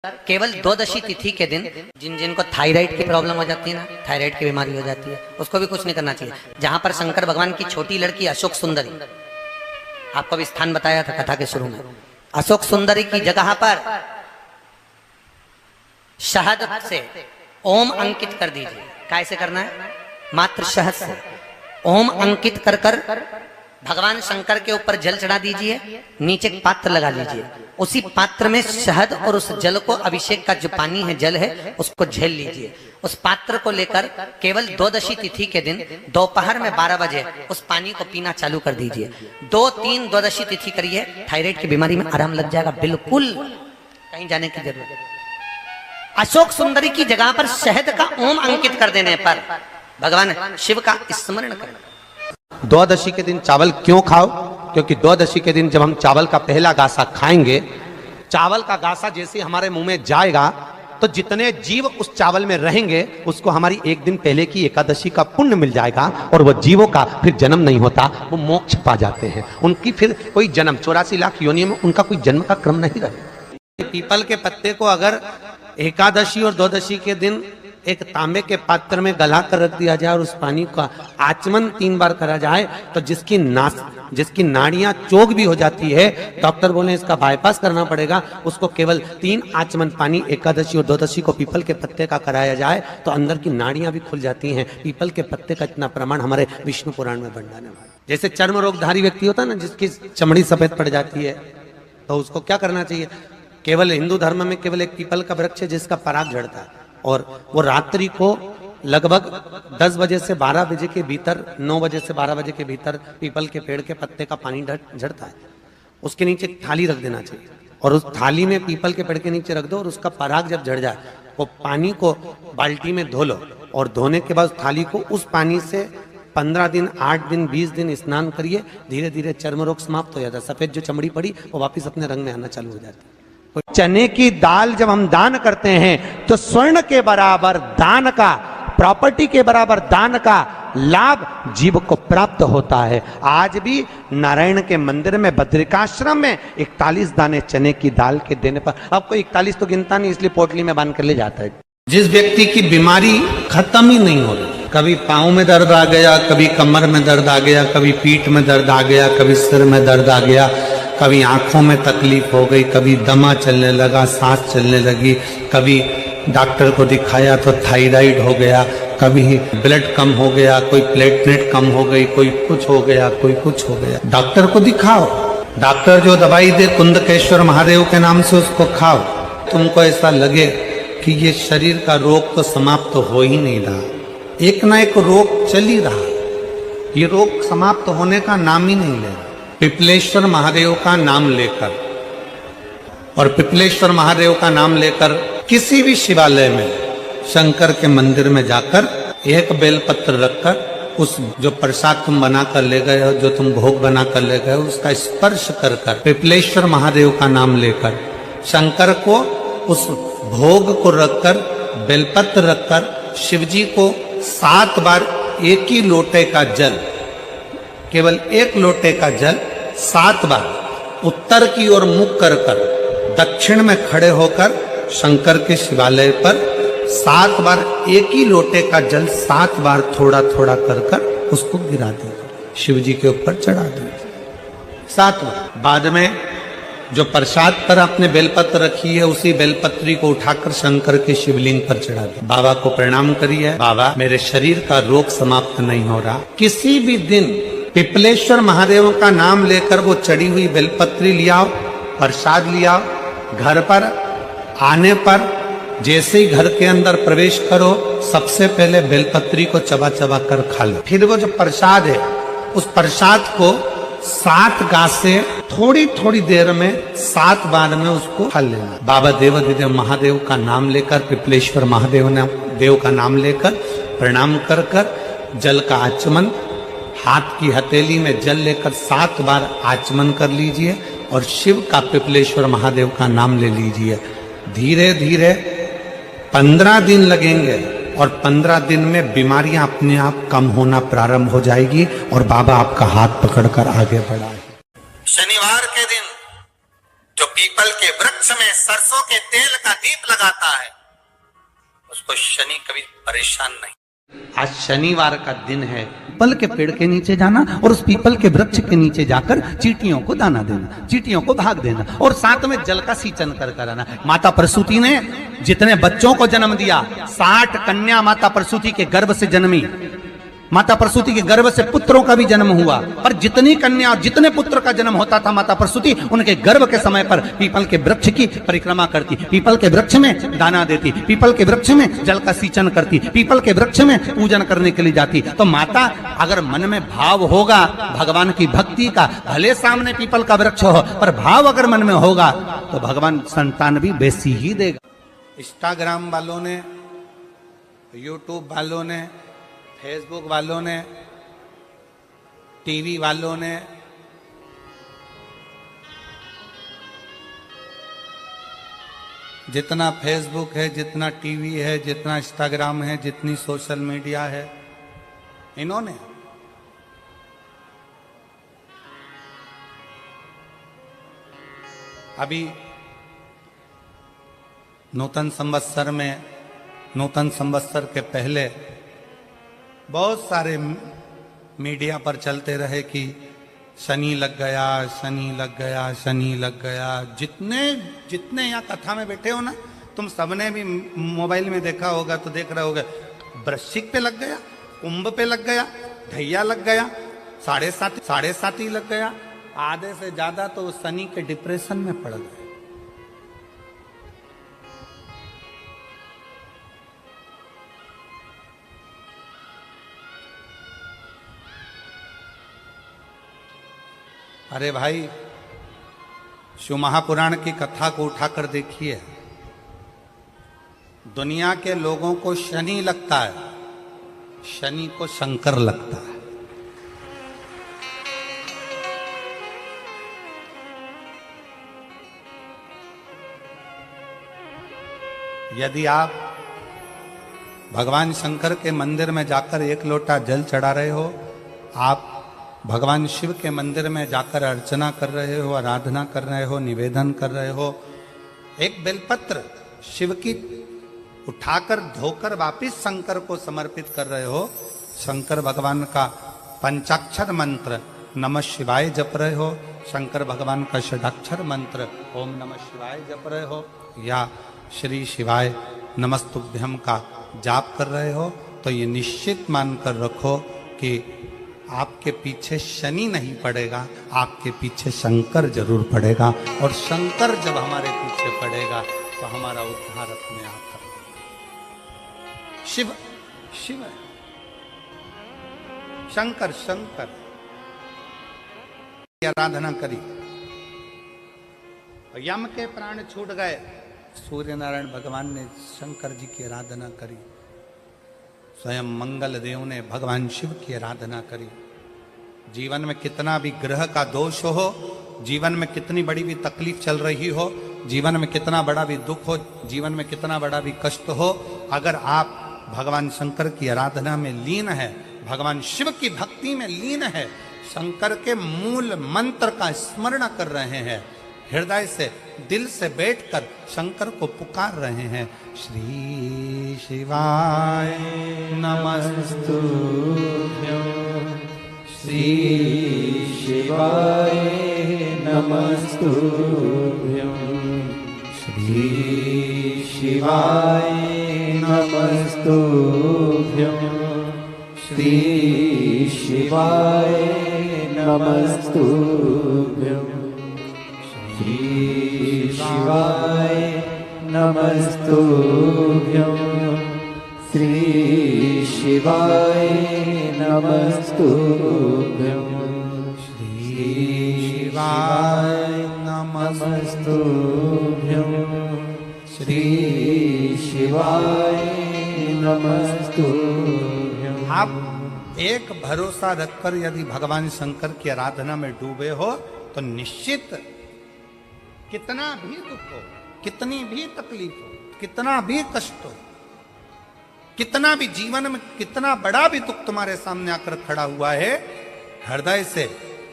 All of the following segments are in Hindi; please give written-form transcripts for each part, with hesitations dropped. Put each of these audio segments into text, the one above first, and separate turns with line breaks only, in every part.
केवल 12 तिथि के दिन जिन जिनको थायराइड की प्रॉब्लम हो जाती है ना, थायराइड की बीमारी हो जाती है, उसको भी कुछ नहीं करना चाहिए। जहां पर शंकर भगवान की छोटी लड़की अशोक सुंदरी, आपको भी स्थान बताया था कथा के शुरू में, अशोक सुंदरी की जगह पर शहद से ओम अंकित कर दीजिए। कैसे करना है? मात्र शहद से ओम अंकित कर कर भगवान शंकर के ऊपर जल चढ़ा दीजिए, नीचे एक पात्र लगा लीजिए, उसी पात्र में शहद और उस जल को, अभिषेक का जो पानी है, जल है, उसको झेल लीजिए। उस पात्र को लेकर केवल 12 तिथि के दिन दोपहर में 12 बजे उस पानी को पीना चालू कर दीजिए। 2-3 12 तिथि करिए, थायराइड की बीमारी में आराम लग जाएगा, बिल्कुल कहीं जाने की जरूरत नहीं। अशोक सुंदरी की जगह पर शहद का ओम अंकित कर देने पर भगवान शिव का स्मरण करना।
12 के दिन चावल क्यों खाओ? क्योंकि 12 के दिन जब हम चावल का पहला गासा खाएंगे, चावल का गासा जैसे हमारे मुंह में जाएगा तो जितने जीव उस चावल में रहेंगे उसको हमारी एक दिन पहले की एकादशी का पुण्य मिल जाएगा और वो जीवों का फिर जन्म नहीं होता, वो मोक्ष पा जाते हैं। उनकी फिर कोई जन्म 84 लाख योनियों में उनका कोई जन्म का क्रम नहीं रहे। पीपल के पत्ते को अगर एकादशी और 12 के दिन एक तांबे के पात्र में गला कर रख दिया जाए और उस पानी का आचमन 3 बार करा जाए तो जिसकी नाड़ियां चोक भी हो जाती है, डॉक्टर बोले इसका बाईपास करना पड़ेगा, उसको केवल 3 आचमन पानी एकादशी और 12 को पीपल के पत्ते का कराया जाए तो अंदर की नाड़ियां भी खुल जाती हैं। पीपल के पत्ते का इतना प्रमाण हमारे विष्णु पुराण में बंडाने वाला। जैसे चर्म रोगधारी व्यक्ति होता है ना, जिसकी चमड़ी सफेद पड़ जाती है, तो उसको क्या करना चाहिए? केवल हिंदू धर्म में केवल एक पीपल का वृक्ष है जिसका पराग झड़ता है और वो रात्रि को लगभग 10 बजे से 12 बजे के भीतर, 9 बजे से 12 बजे के भीतर पीपल के पेड़ के पत्ते का पानी झड़ता है। उसके नीचे एक थाली रख देना चाहिए और उस थाली में पीपल के पेड़ के नीचे रख दो और उसका पराग जब झड़ जाए वो पानी को बाल्टी में धो लो और धोने के बाद थाली को उस पानी से 15 दिन, 8 दिन, 20 दिन स्नान करिए। धीरे धीरे चर्म रोग समाप्त हो जाता है। सफेद जो चमड़ी पड़ी वो वापिस अपने रंग में आना चालू हो जाती है। चने की दाल जब हम दान करते हैं तो स्वर्ण के बराबर दान का, प्रॉपर्टी के बराबर दान का लाभ जीव को प्राप्त होता है। आज भी नारायण के मंदिर में बद्रिकाश्रम में 41 दाने चने की दाल के देने पर, अब कोई 41 तो गिनता नहीं इसलिए पोटली में बांध कर ले जाता है। जिस व्यक्ति की बीमारी खत्म ही नहीं हो रही, कभी पांव में दर्द आ गया, कभी कमर में दर्द आ गया, कभी पीठ में दर्द आ गया, कभी सिर में दर्द आ गया, कभी आंखों में तकलीफ हो गई, कभी दमा चलने लगा, सांस चलने लगी, कभी डॉक्टर को दिखाया तो थायराइड हो गया, कभी ब्लड कम हो गया, कोई प्लेटलेट कम हो गई, कोई कुछ हो गया, कोई कुछ हो गया, डॉक्टर को दिखाओ। डॉक्टर जो दवाई दे कुंदकेश्वर महादेव के नाम से उसको खाओ। तुमको ऐसा लगे कि ये शरीर का रोग तो समाप्त हो ही नहीं रहा, एक ना एक रोग चल ही रहा, ये रोग समाप्त होने का नाम ही नहीं ले रहा। पिपलेश्वर महादेव का नाम लेकर और पिपलेश्वर महादेव का नाम लेकर किसी भी शिवालय में, शंकर के मंदिर में जाकर एक बेलपत्र रखकर उस जो प्रसाद तुम बना कर ले गए हो, जो तुम भोग बना कर ले गए हो, उसका स्पर्श कर कर पिपलेश्वर महादेव का नाम लेकर शंकर को उस भोग को रखकर, बेलपत्र रखकर शिव जी को 7 बार एक ही लोटे का जल, केवल एक लोटे का जल 7 बार उत्तर की ओर मुख कर कर दक्षिण में खड़े होकर शंकर के शिवालय पर 7 बार एक ही लोटे का जल 7 बार थोड़ा थोड़ा कर कर उसको गिरा दीजिए, शिव जी के ऊपर चढ़ा दीजिए 7 बार। बाद में जो प्रसाद पर आपने बेलपत्र रखी है उसी बेलपत्री को उठाकर शंकर के शिवलिंग पर चढ़ा दीजिए। बाबा को प्रणाम करिए, बाबा मेरे शरीर का रोग समाप्त नहीं हो रहा। किसी भी दिन पिपलेश्वर महादेव का नाम लेकर वो चढ़ी हुई बेलपत्री लियाओ, प्रसाद लियाओ, घर पर आने पर जैसे ही घर के अंदर प्रवेश करो सबसे पहले बेलपत्री को चबा चबा कर खा लो। फिर वो जो प्रसाद है उस प्रसाद को 7 गासे थोड़ी थोड़ी देर में 7 बार में उसको खा लेना। बाबा देवाधिदेव महादेव का नाम लेकर, पिपलेश्वर महादेव का नाम लेकर प्रणाम कर कर जल का आचमन, हाथ की हथेली में जल लेकर 7 बार आचमन कर लीजिए और शिव का, पिपलेश्वर महादेव का नाम ले लीजिए। धीरे धीरे 15 दिन लगेंगे और 15 दिन में बीमारियां अपने आप कम होना प्रारंभ हो जाएगी और बाबा आपका हाथ पकड़कर आगे बढ़ाएंगे। शनिवार के दिन जो पीपल के वृक्ष में सरसों के तेल का दीप लगाता है, उसको शनि कभी परेशान नहीं। आज शनिवार का दिन है, पीपल के पेड़ के नीचे जाना और उस पीपल के वृक्ष के नीचे जाकर चींटियों को दाना देना, चींटियों को भाग देना और साथ में जल का सिंचन कर आना। माता प्रसूति ने जितने बच्चों को जन्म दिया, 60 कन्या माता प्रसूति के गर्भ से जन्मी। माता प्रसूति के गर्भ से पुत्रों का भी जन्म हुआ, पर जितनी कन्या और जितने पुत्र का जन्म होता था माता प्रसूति उनके गर्भ के समय पर पीपल के वृक्ष की परिक्रमा करती, पीपल के वृक्ष में दाना देती, पीपल के वृक्ष में जल का सिंचन करती, पीपल के वृक्ष में पूजन करने के लिए जाती। तो माता अगर मन में भाव होगा भगवान की भक्ति का, भले सामने पीपल का वृक्ष हो, पर भाव अगर मन में होगा तो भगवान संतान भी वैसी ही देगा। इंस्टाग्राम वालों ने, यूट्यूब वालों ने, फेसबुक वालों ने, टीवी वालों ने, जितना फेसबुक है, जितना टीवी है, जितना इंस्टाग्राम है, जितनी सोशल मीडिया है, इन्होंने अभी नूतन संवत्सर में, नूतन संवत्सर के पहले बहुत सारे मीडिया पर चलते रहे कि शनि लग गया, शनि लग गया, शनि लग गया। जितने जितने यहाँ कथा में बैठे हो ना, तुम सबने भी मोबाइल में देखा होगा तो देख रहे होगे, वृश्चिक पे लग गया, कुंभ पे लग गया, ढैया लग गया, साढ़े सात ही लग गया। आधे से ज्यादा तो शनि के डिप्रेशन में पड़ गए। अरे भाई, शिव महापुराण की कथा को उठाकर देखिए, दुनिया के लोगों को शनि लगता है, शनि को शंकर लगता है। यदि आप भगवान शंकर के मंदिर में जाकर एक लोटा जल चढ़ा रहे हो, आप भगवान शिव के मंदिर में जाकर अर्चना कर रहे हो, आराधना कर रहे हो, निवेदन कर रहे हो, एक बेलपत्र शिव की उठाकर धोकर वापिस शंकर को समर्पित कर रहे हो, शंकर भगवान का पंचाक्षर मंत्र नमः शिवाय जप रहे हो, शंकर भगवान का षडाक्षर मंत्र ओम नमः शिवाय जप रहे हो, या श्री शिवाय नमस्तुभ्यम का जाप कर रहे हो, तो ये निश्चित मानकर रखो कि आपके पीछे शनि नहीं पड़ेगा, आपके पीछे शंकर जरूर पड़ेगा। और शंकर जब हमारे पीछे पड़ेगा तो हमारा उद्धार अपने आप करेगा। शिव शिव है, शंकर शंकर की आराधना करी, यम के प्राण छूट गए, सूर्य नारायण भगवान ने शंकर जी की आराधना करी, स्वयं मंगल देव ने भगवान शिव की आराधना करी। जीवन में कितना भी ग्रह का दोष हो, जीवन में कितनी बड़ी भी तकलीफ चल रही हो, जीवन में कितना बड़ा भी दुख हो, जीवन में कितना बड़ा भी कष्ट हो, अगर आप भगवान शंकर की आराधना में लीन है, भगवान शिव की भक्ति में लीन है, शंकर के मूल मंत्र का स्मरण कर रहे हैं, हृदय से दिल से बैठकर शंकर को पुकार रहे हैं, श्री शिवाय नमस्तुभ्यं, श्री शिवाय नमस्तुभ्यं, श्री शिवाय नमस्तुभ्यं, श्री शिवाय नमस्तुभ्यं, श्री शिवाय नमस्तुभ्यं, श्री शिवाय नमस्तुभ्यं, श्री शिवाय नमस्तुभ्यं, श्री शिवाय नमस्तुभ्यं। आप एक भरोसा रखकर यदि भगवान शंकर की आराधना में डूबे हो तो निश्चित कितना भी दुख हो, कितनी भी तकलीफ हो, कितना भी कष्ट हो, कितना भी जीवन में कितना बड़ा भी दुख तुम्हारे सामने आकर खड़ा हुआ है, हृदय से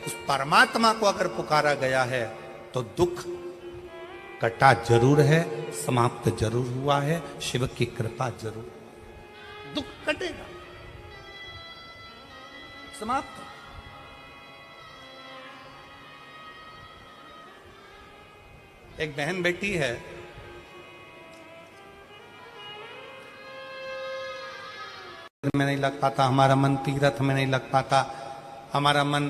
उस परमात्मा को अगर पुकारा गया है तो दुख कटा जरूर है, समाप्त जरूर हुआ है, शिव की कृपा जरूर, दुख कटेगा, समाप्त। एक बहन बेटी है, में नहीं लग पाता, हमारा मन तीर्थ में नहीं लग पाता, हमारा मन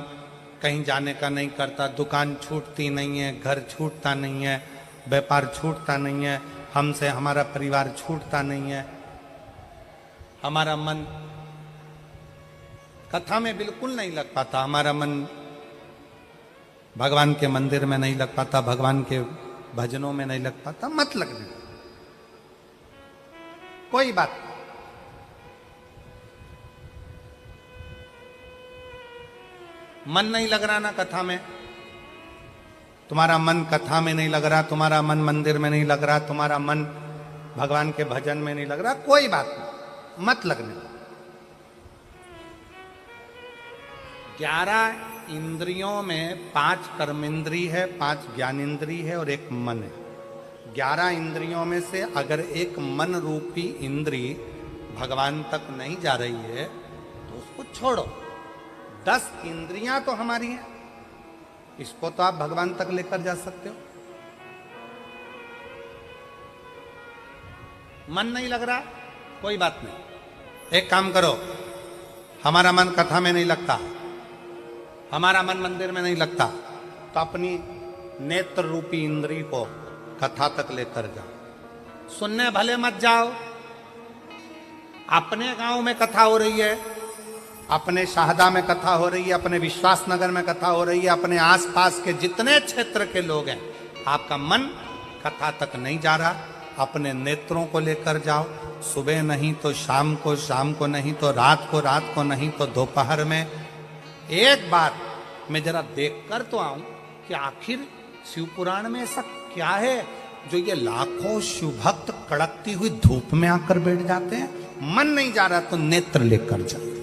कहीं जाने का नहीं करता, दुकान छूटती नहीं है, घर छूटता नहीं है, व्यापार छूटता नहीं है, हमसे हमारा परिवार छूटता नहीं है, हमारा मन कथा में बिल्कुल नहीं लग पाता, हमारा मन भगवान के मंदिर में नहीं लग पाता, भगवान के भजनों में नहीं लग पाता, मत लगने, कोई बात नहीं। मन नहीं लग रहा ना कथा में, तुम्हारा मन कथा में नहीं लग रहा, तुम्हारा मन मंदिर में नहीं लग रहा, तुम्हारा मन भगवान के भजन में नहीं लग रहा, कोई बात नहीं, मत लगने। 11 इंद्रियों में 5 कर्मेंद्री है, 5 ज्ञानेंद्री है और 1 मन है। 11 इंद्रियों में से अगर एक मन रूपी इंद्री भगवान तक नहीं जा रही है तो उसको छोड़ो। 10 इंद्रियां तो हमारी हैं, इसको तो आप भगवान तक लेकर जा सकते हो। मन नहीं लग रहा, कोई बात नहीं, एक काम करो, हमारा मन कथा में नहीं लगता, हमारा मन मंदिर में नहीं लगता, तो अपनी नेत्र रूपी इंद्री को कथा तक लेकर जाओ। सुनने भले मत जाओ, अपने गांव में कथा हो रही है, अपने शाहदा में कथा हो रही है, अपने विश्वास नगर में कथा हो रही है, अपने आसपास के जितने क्षेत्र के लोग हैं, आपका मन कथा तक नहीं जा रहा, अपने नेत्रों को लेकर जाओ। सुबह नहीं तो शाम को, शाम को नहीं तो रात को नहीं तो दोपहर में एक बार मैं जरा देखकर तो आऊं कि आखिर शिव पुराण में ऐसा क्या है जो ये लाखों शिव भक्त कड़कती हुई धूप में आकर बैठ जाते हैं। मन नहीं जा रहा तो नेत्र लेकर जाओ।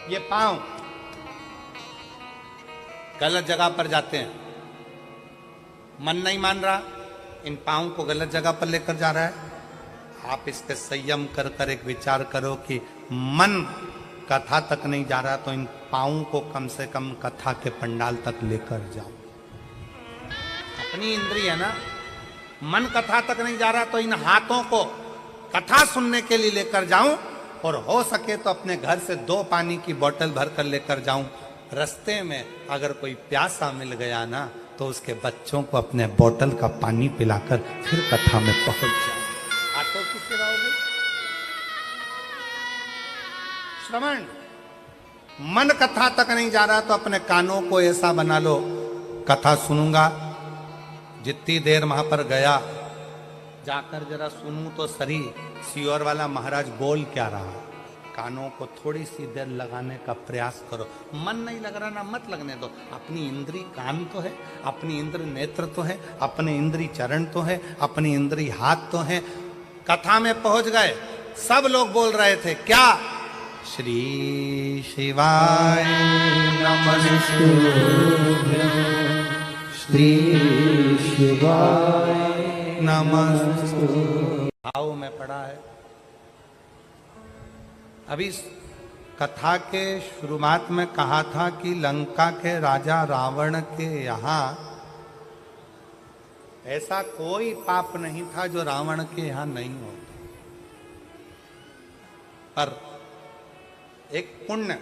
ये पांव गलत जगह पर जाते हैं, मन नहीं मान रहा, इन पांव को गलत जगह पर लेकर जा रहा है। आप इस पे संयम कर कर एक विचार करो कि मन कथा तक नहीं जा रहा तो इन पांव को कम से कम कथा के पंडाल तक लेकर जाओ। अपनी इंद्रिय है ना, मन कथा तक नहीं जा रहा तो इन हाथों को कथा सुनने के लिए लेकर जाऊं, और हो सके तो अपने घर से 2 पानी की बोतल भर कर लेकर जाऊं। रास्ते में अगर कोई प्यासा मिल गया ना तो उसके बच्चों को अपने बोतल का पानी पिलाकर फिर कथा में पहुंच जाओ। आटो की सेवा हो गई। श्रवण, मन कथा तक नहीं जा रहा तो अपने कानों को ऐसा बना लो, कथा सुनूंगा, जितनी देर वहां पर गया जाकर जरा सुनूं तो सही सियोर वाला महाराज बोल क्या रहा। कानों को थोड़ी सी देर लगाने का प्रयास करो। मन नहीं लग रहा ना, मत लगने दो। अपनी इंद्री कान तो है, अपनी इंद्री नेत्र तो है, अपने इंद्री चरण तो है, अपनी इंद्री हाथ तो है। कथा में पहुंच गए, सब लोग बोल रहे थे क्या, श्री शिवाय नमस्तुभ्यं, श्री शिवाय नमस्तुभ्यं। भाव में पड़ा है। अभी कथा के शुरुआत में कहा था कि लंका के राजा रावण के यहाँ ऐसा कोई पाप नहीं था जो रावण के यहाँ नहीं होता, पर एक पुण्य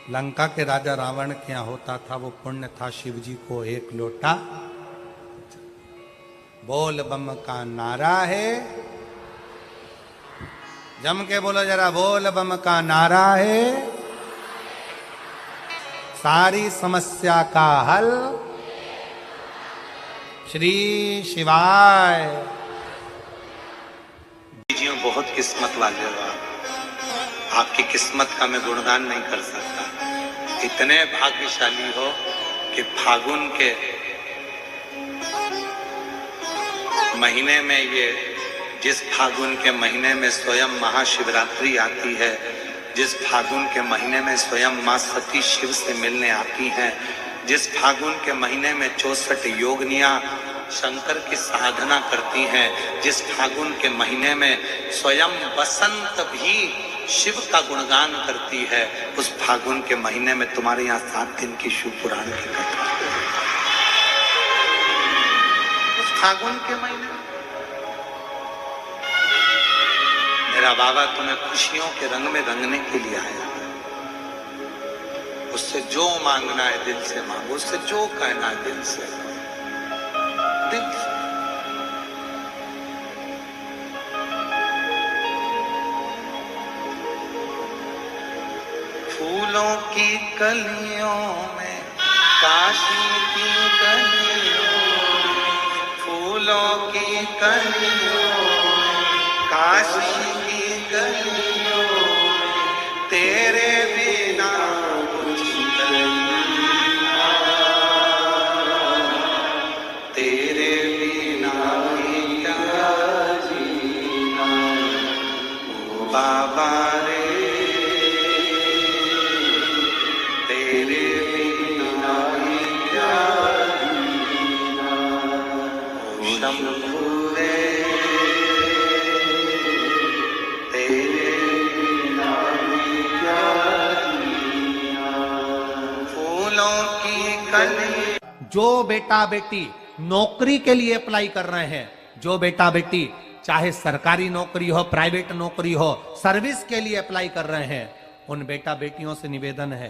लंका के राजा रावण के यहाँ होता था। वो पुण्य था शिव जी को 1 लोटा। बोल बम का नारा है, जम के बोलो जरा, बोल बम का नारा है, सारी समस्या का हल श्री शिवाय।
जीव बहुत किस्मत वाले हो आप। आपकी किस्मत का मैं गुणगान नहीं कर सकता। इतने भाग्यशाली हो कि फागुन के महीने में, ये जिस फागुन के महीने में स्वयं महाशिवरात्रि आती है, जिस फागुन के महीने में स्वयं मां सती शिव से मिलने आती हैं, जिस फागुन के महीने में 64 योगनियां शंकर की साधना करती हैं, जिस फागुन के महीने में स्वयं बसंत भी शिव का गुणगान करती है, उस फागुन के महीने में तुम्हारे यहाँ 7 दिन की शिव पुराण की कथा। उस फागुन के महीने में मेरा बाबा तुम्हें खुशियों के रंग में रंगने के लिए आया है। उससे जो मांगना है दिल से मांगो, उससे जो कहना है दिल से, दिल से। फूलों की कलियों में, काशी की कलियों में, फूलों की कलियों में, काशी की कलियों में, तेरे बिना कुछ नहीं, तेरे बिना क्या जीना, ओ बाबा रे, तेरे बिना क्या जीना, ओ शंभू रे, तेरे बिना क्या जीना, फूलों की कली।
जो बेटा बेटी नौकरी के लिए अप्लाई कर रहे हैं, जो बेटा बेटी चाहे सरकारी नौकरी हो, प्राइवेट नौकरी हो, सर्विस के लिए अप्लाई कर रहे हैं, उन बेटा बेटियों से निवेदन है,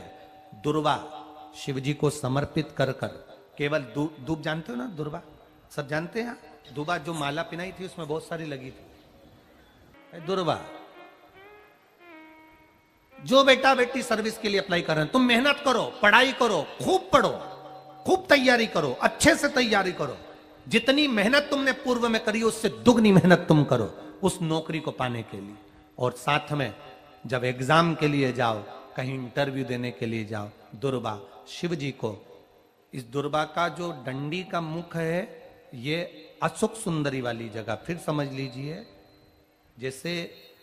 दुर्वा शिवजी को समर्पित कर कर केवल दूब जानते हो ना, दुर्वा सब जानते हैं। दुर्वा जो माला पिनाई थी उसमें बहुत सारी लगी थी। दुर्वा जो बेटा बेटी सर्विस के लिए अप्लाई कर रहे हैं, तुम मेहनत करो, पढ़ाई करो, खूब पढ़ो, खूब तैयारी करो, अच्छे से तैयारी करो। जितनी मेहनत तुमने पूर्व में करी उससे दुगनी मेहनत तुम करो उस नौकरी को पाने के लिए। और साथ में जब एग्जाम के लिए जाओ, कहीं इंटरव्यू देने के लिए जाओ, दुर्वा शिव जी को, इस दुर्वा का जो डंडी का मुख है ये अशोक सुंदरी वाली जगह, फिर समझ लीजिए जैसे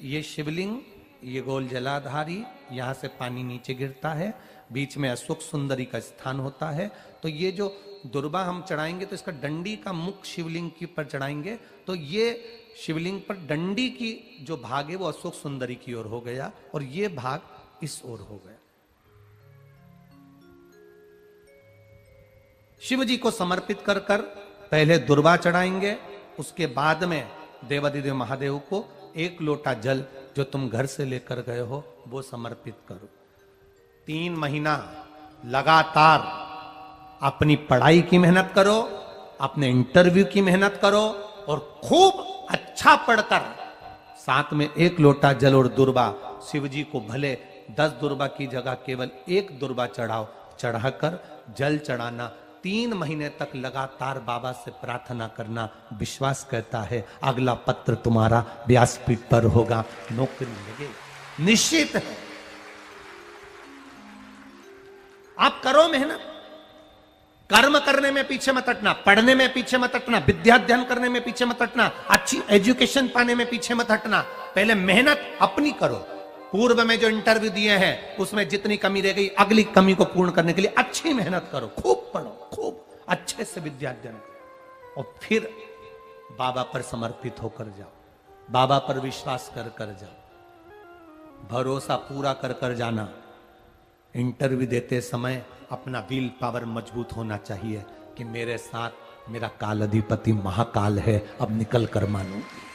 ये शिवलिंग, ये गोल जलाधारी, यहां से पानी नीचे गिरता है, बीच में अशोक सुंदरी का स्थान होता है। तो ये जो दुर्वा हम चढ़ाएंगे तो इसका डंडी का मुख शिवलिंग के ऊपर चढ़ाएंगे, तो ये शिवलिंग पर डंडी की जो भाग है वो अशोक सुंदरी की ओर हो गया और ये भाग इस ओर हो गया। शिव जी को समर्पित कर कर पहले दुर्वा चढ़ाएंगे, उसके बाद में देवादिदेव महादेव को 1 लोटा जल जो तुम घर से लेकर गए हो वो समर्पित करो। 3 महीना लगातार अपनी पढ़ाई की मेहनत करो, अपने इंटरव्यू की मेहनत करो और खूब अच्छा पढ़कर साथ में 1 लोटा जल और दुर्वा, शिव जी को भले 10 दुर्वा की जगह केवल 1 दुर्वा चढ़ाओ, चढ़ाकर जल चढ़ाना, 3 महीने तक लगातार बाबा से प्रार्थना करना। विश्वास कहता है अगला पत्र तुम्हारा व्यासपीठ पर होगा, नौकरी लगेगी, निश्चित है। आप करो मेहनत, कर्म करने में पीछे मत हटना, पढ़ने में पीछे मत हटना, विद्याध्ययन करने में पीछे मत हटना, अच्छी एजुकेशन पाने में पीछे मत हटना। पहले मेहनत अपनी करो। पूर्व में जो इंटरव्यू दिए हैं उसमें जितनी कमी रह गई, अगली कमी को पूर्ण करने के लिए अच्छी मेहनत करो, खूब पढ़ो, खूब अच्छे से विद्याध्ययन करो और फिर बाबा पर समर्पित होकर जाओ, बाबा पर विश्वास कर कर जाओ, भरोसा पूरा कर कर जाना। इंटरव्यू देते समय अपना विल पावर मजबूत होना चाहिए कि मेरे साथ मेरा काल अधिपति महाकाल है, अब निकल कर मानूंगी।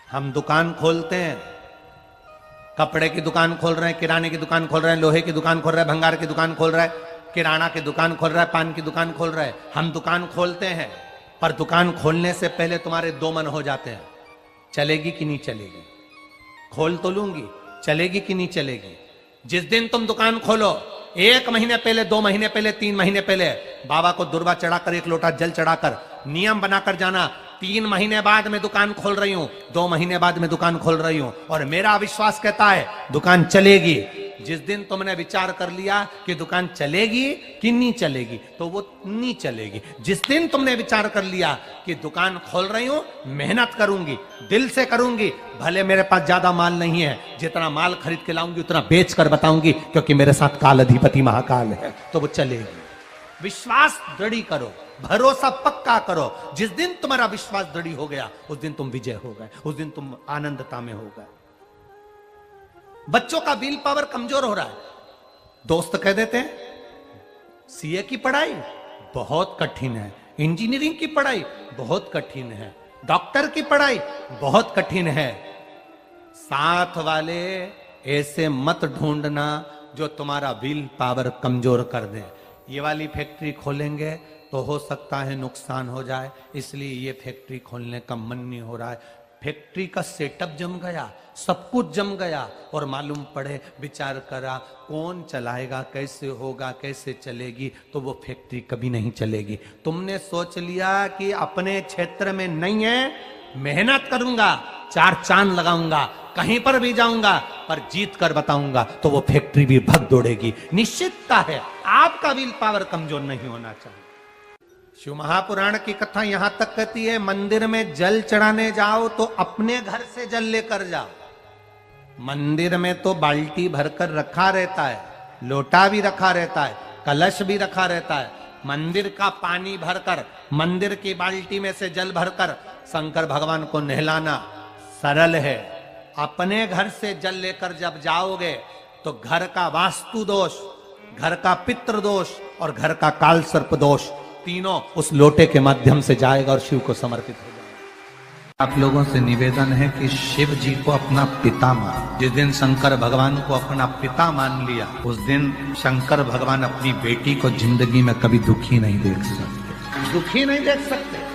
हम दुकान खोलते हैं, कपड़े की दुकान खोल रहे हैं, किराने की दुकान खोल रहे हैं, लोहे की दुकान खोल रहे हैं, भंगार की दुकान खोल रहा है, किराना की दुकान खोल रहा है, पान की दुकान खोल रहा है। हम दुकान खोलते हैं पर दुकान खोलने से पहले तुम्हारे 2 मन हो जाते हैं, चलेगी कि नहीं चलेगी, खोल तो लूंगी, चलेगी कि नहीं चलेगी। जिस दिन तुम दुकान खोलो 1 महीने पहले, 2 महीने पहले, 3 महीने पहले बाबा को दुर्वा चढ़ाकर 1 लोटा जल चढ़ाकर नियम बनाकर जाना, 3 महीने बाद में दुकान खोल रही हूं, 2 महीने बाद में दुकान खोल रही हूं और मेरा विश्वास कहता है दुकान चलेगी। जिस दिन तुमने विचार कर लिया कि दुकान चलेगी कि नहीं चलेगी, तो वो नहीं चलेगी। जिस दिन तुमने विचार कर लिया कि दुकान खोल रही हूं, मेहनत करूंगी, दिल से करूंगी, भले मेरे पास ज्यादा माल नहीं है, जितना माल खरीद के लाऊंगी उतना बेच कर बताऊंगी, क्योंकि मेरे साथ काल अधिपति महाकाल है, तो वो चलेगी। विश्वास दृढ़ करो, भरोसा पक्का करो। जिस दिन तुम्हारा विश्वास दृढ़ हो गया, उस दिन तुम विजय हो गए, उस दिन तुम आनंदता में हो गए। बच्चों का विल पावर कमजोर हो रहा है, दोस्त कह देते हैं सीए की पढ़ाई बहुत कठिन है, इंजीनियरिंग की पढ़ाई बहुत कठिन है, डॉक्टर की पढ़ाई बहुत कठिन है। साथ वाले ऐसे मत ढूंढना जो तुम्हारा विल पावर कमजोर कर दे। ये वाली फैक्ट्री खोलेंगे तो हो सकता है नुकसान हो जाए, इसलिए ये फैक्ट्री खोलने का मन नहीं हो रहा है। फैक्ट्री का सेटअप जम गया, सब कुछ जम गया, और मालूम पड़े, विचार करा कौन चलाएगा, कैसे होगा, कैसे चलेगी, तो वो फैक्ट्री कभी नहीं चलेगी। तुमने सोच लिया कि अपने क्षेत्र में नहीं है, मेहनत करूंगा, 4 चांद लगाऊंगा, कहीं पर भी जाऊंगा, पर जीत कर बताऊंगा, तो वो फैक्ट्री भी भग दौड़ेगी। निश्चितता है, आपका विल पावर कमजोर नहीं होना चाहिए। शिव महापुराण की कथा यहां तक कहती है, मंदिर में जल चढ़ाने जाओ तो अपने घर से जल लेकर जाओ। मंदिर में तो बाल्टी भरकर रखा रहता है, लोटा भी रखा रहता है, कलश भी रखा रहता है। मंदिर का पानी भरकर, मंदिर की बाल्टी में से जल भरकर शंकर भगवान को नहलाना सरल है। अपने घर से जल लेकर जब जाओगे तो घर का वास्तु दोष, घर का पितृ दोष और घर का काल सर्प दोष, तीनों उस लोटे के माध्यम से जाएगा और शिव को समर्पित हो जाएगा। आप लोगों से निवेदन है कि शिव जी को अपना पिता मान। जिस दिन शंकर भगवान को अपना पिता मान लिया, उस दिन शंकर भगवान अपनी बेटी को जिंदगी में कभी दुखी नहीं देख सकते, दुखी नहीं देख सकते।